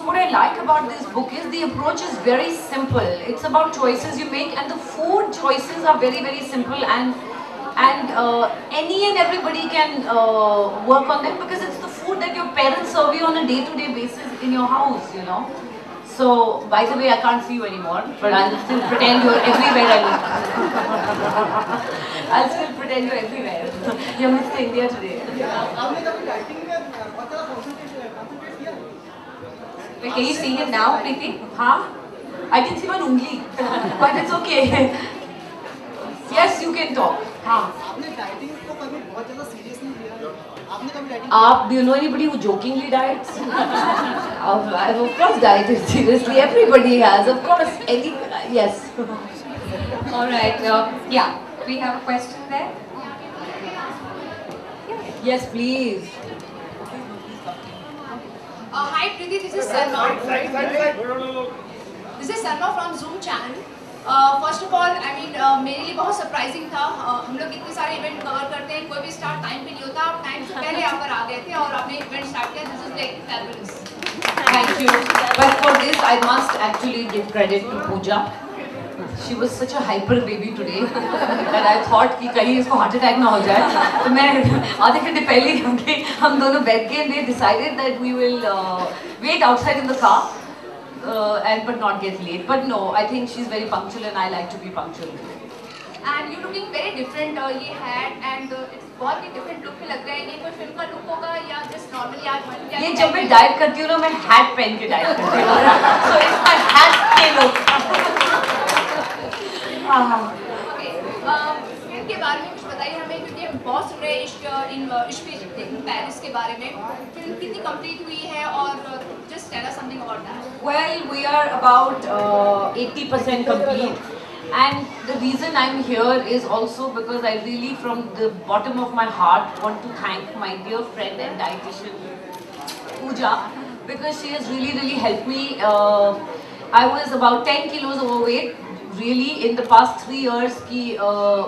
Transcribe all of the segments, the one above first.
So what I like about this book is the approach is very simple. It's about choices you make, and the food choices are very, very simple, and any and everybody can work on them, because it's the food that your parents serve you on a day-to-day basis in your house, you know. So, by the way, I can't see you anymore, but I'll still pretend you're everywhere I look. I'll still pretend you're everywhere. You're Mr. India today. Wait, can you see him now, Preeti? Huh? I can see one ungli, but it's okay. Yes, you can talk. हाँ. Do you know anybody who jokingly diets? I've of course dieted seriously. Everybody has, of course. Yes. All right. Yeah, we have a question there. Yes, please. Hi Preeti, this is Salma. This is Salma from Zoom channel. First of all I mean मेरे लिए बहुत surprising था. हम लोग इतने सारे event cover करते हैं, कोई भी स्टार्ट टाइम पे नहीं होता. आप टाइम से पहले यहाँ पर आ गए थे और आपने इवेंट स्टार्ट किया. This is like fabulous. Thank you. But for this, I must actually give credit to Pooja. She was such a hyper baby today that I thought कि कहीं इसको heart attack ना हो जाए. तो मैं आधे घंटे पहले हम दोनों बैठ के they decided that we will wait outside in the car. But not get late. But no, I think she's very punctual and I like to be punctual. And you looking very different. ये hat and it's बहुत ही different look लग रहा है. ये कोई film का look होगा या just normally आज ये जब मैं डाइट करती हूँ ना, मैं hat पहन के डाइट करती हूँ. So it's my hat के look. फिल्म के बारे में कुछ बताइए हमें, क्योंकि हम बहुत सुन रहे हैं इश्क इन पेरिस के बारे में. फिल्म कितनी कंप्लीट हुई है और just tell us something about that. Well, we are about 80% complete, and the reason I'm here is also because I really, from the bottom of my heart, want to thank my dear friend and dietitian Pooja, because she has really helped me. I was about 10 kilos overweight. Really, in the past 3 years कि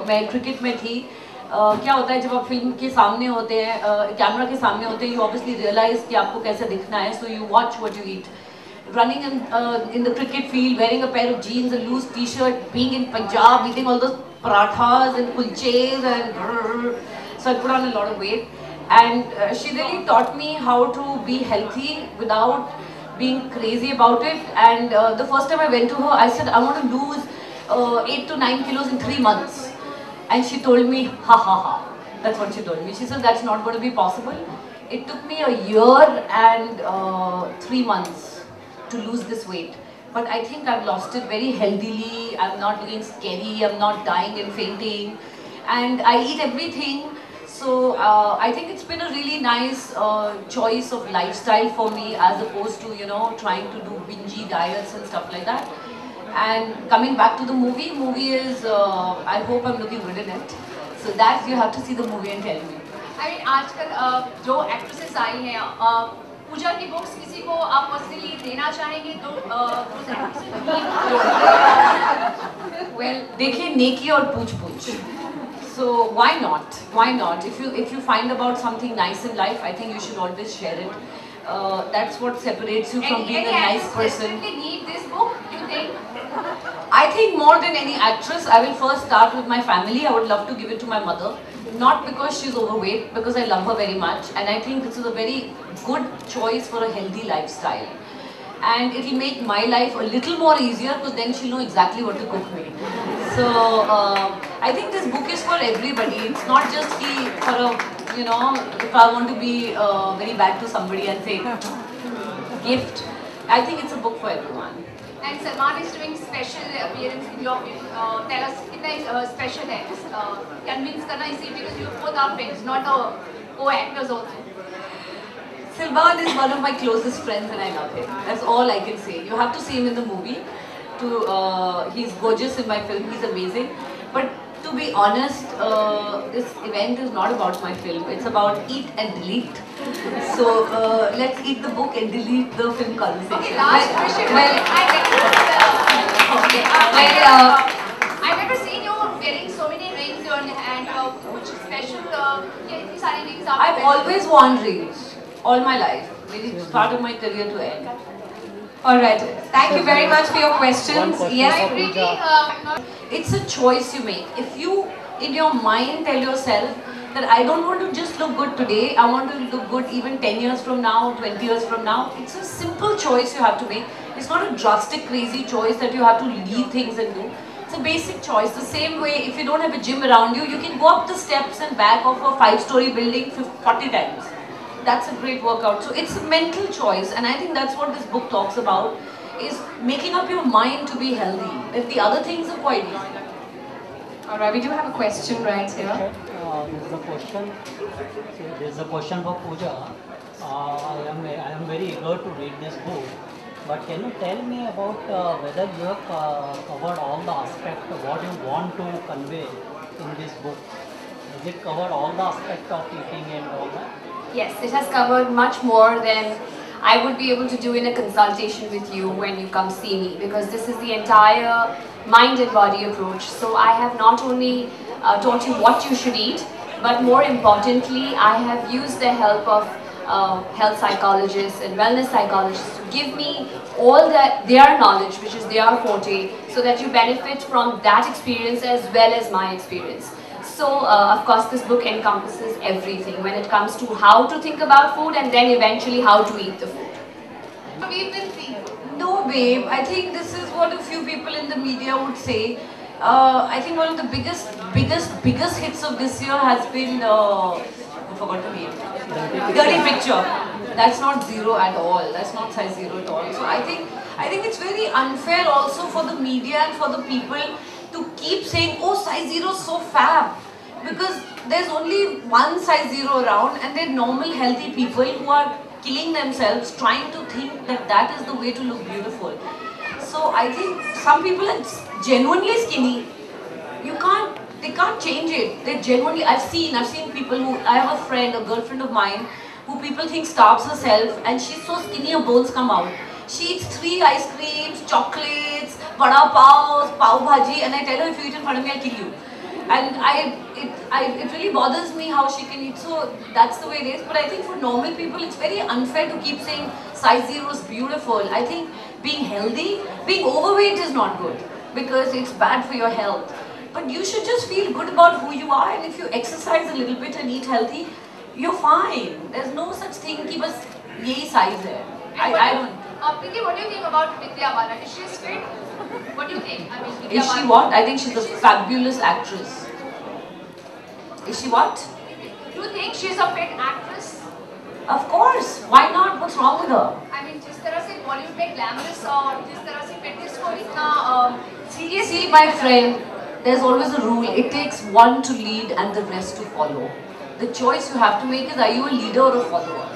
मैं cricket में थी. क्या होता है जब आप film के सामने होते हैं, कैमरा के सामने होते हैं, you obviously realize कि आपको कैसे दिखना है, so you watch what you eat. Running in the cricket field, wearing a pair of jeans, a loose t-shirt, being in Punjab, eating all those parathas and kulches, and so I put on a lot of weight. And she really taught me how to be healthy without being crazy about it. And the first time I went to her, I said I want to lose 8 to 9 kilos in 3 months. And she told me, ha ha ha. That's what she told me. She said that's not going to be possible. It took me a year and 3 months to lose this weight. But I think I've lost it very healthily. I'm not looking scary. I'm not dying and fainting. And I eat everything. So I think it's been a really nice choice of lifestyle for me, as opposed to, you know, trying to do bingy diets and stuff like that. And coming back to the movie is, I hope I'm looking good in it. So that you have to see the movie and tell me. I mean, आजकल जो actresses आई हैं, पूजा की books किसी को आप personally देना चाहेंगे तो well, देखिए नेकी और पूछ. So why not? Why not? If you find about something nice in life, I think you should always share it. That's what separates you from being a nice person. Any need this book, you think? I think more than any actress, I will first start with my family. I would love to give it to my mother. Not because she's overweight, because I love her very much. And I think this is a very good choice for a healthy lifestyle. And it will make my life a little more easier, because then she'll know exactly what to cook me. So I think this book is for everybody. It's not just for a, you know, if I want to be very bad to somebody and say gift. I think it's a book for everyone. And Salman is doing special appearance in your film. Tell us कितना special है. Convince करना easy because you both are friends, not co-actors also. Salman is one of my closest friends and I love him. That's all I can say. You have to see him in the movie. He's gorgeous in my film. He's amazing. But to be honest, this event is not about my film. It's about eat and delete. So let's eat the book and delete the film conversation. Okay, last question. I've never seen you wearing so many rings and which special इतनी सारी rings. I've always worn rings all my life. Maybe start of my career to end. All right. Thank you very much for your questions. Yes, I really, It's a choice you make. If you, in your mind, tell yourself that I don't want to just look good today, I want to look good even 10 years from now, 20 years from now. It's a simple choice you have to make. It's not a drastic, crazy choice that you have to leave things and do. It's a basic choice. The same way, if you don't have a gym around you, you can go up the steps and back of a 5-story building 40 times. That's a great workout. So it's a mental choice, and I think that's what this book talks about, is making up your mind to be healthy. If the other things are quite easy. all right. We do have a question right here. There's a question. There's a question for Pooja. I am very eager to read this book. But can you tell me about whether you have covered all the aspects of what you want to convey in this book? Has it covered all the aspects of eating and all that? Yes, it has covered much more than I would be able to do in a consultation with you when you come see me, because this is the entire mind and body approach. So I have not only taught you what you should eat, but more importantly, I have used the help of health psychologists and wellness psychologists to give me all their knowledge, which is their forte, so that you benefit from that experience as well as my experience. So, of course, this book encompasses everything when it comes to how to think about food and then eventually how to eat the food. we've been seeing. No, babe. I think this is what a few people in the media would say. I think one of the biggest hits of this year has been, I forgot the name, Dirty Picture. That's not zero at all. That's not size zero at all. So I think it's very unfair also for the media and for the people to keep saying, oh, size zero is so fab. Because there's only one size zero around, and they're normal, healthy people who are killing themselves trying to think that that is the way to look beautiful. So I think some people are genuinely skinny. They can't change it. They're genuinely, I've seen people who, I have a friend, a girlfriend of mine, who people think starves herself, and she's so skinny her bones come out. She eats 3 ice creams, chocolates, vada pav, pav bhaji, and I tell her, if you eat in front of me, I'll kill you. And it really bothers me how she can eat. So that's the way it is. But I think for normal people, it's very unfair to keep saying size zero is beautiful. I think being healthy, being overweight is not good because it's bad for your health. But you should just feel good about who you are, and if you exercise a little bit and eat healthy, you're fine. There's no such thing ki bas yehi size hai. I don't. Preeti, what do you think about Vidya Balan? Is she fit? What do you think? I mean, Vidya Is she Balan. what? I think she's a fabulous actress. Is she what? Do you think she's a fit actress? Of course. Why not? What's wrong with her? I mean, जिस तरह से बॉलीवुड में glamorous और जिस तरह से fitness को इतना serious See, my friend, there's always a rule. It takes one to lead and the rest to follow. The choice you have to make is, are you a leader or a follower?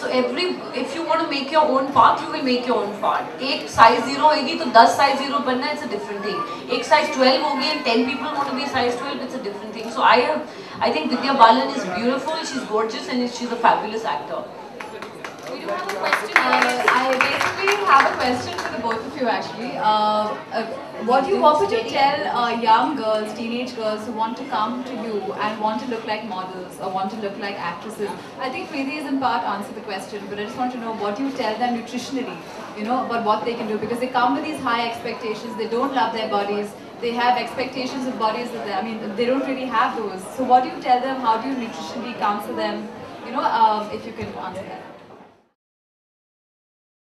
So if you want to make your own path, you will make your own path. एक size 0 होगी तो 10 size 0 बनना, it's a different thing. एक size 12 होगी and 10 people want to be size 12, it's a different thing. So I think Vidya Balan is beautiful, she's gorgeous, and she's a fabulous actor. We do have a question. I basically have a question for the both of you actually. What would you tell young girls, teenage girls who want to come to you and want to look like models or want to look like actresses? I think Preeti has in part answered the question, but I just want to know what you tell them nutritionally, about what they can do, because they come with these high expectations, they don't love their bodies, they have expectations of bodies that they don't really have those. So what do you tell them? How do you nutritionally counsel them? If you can answer that.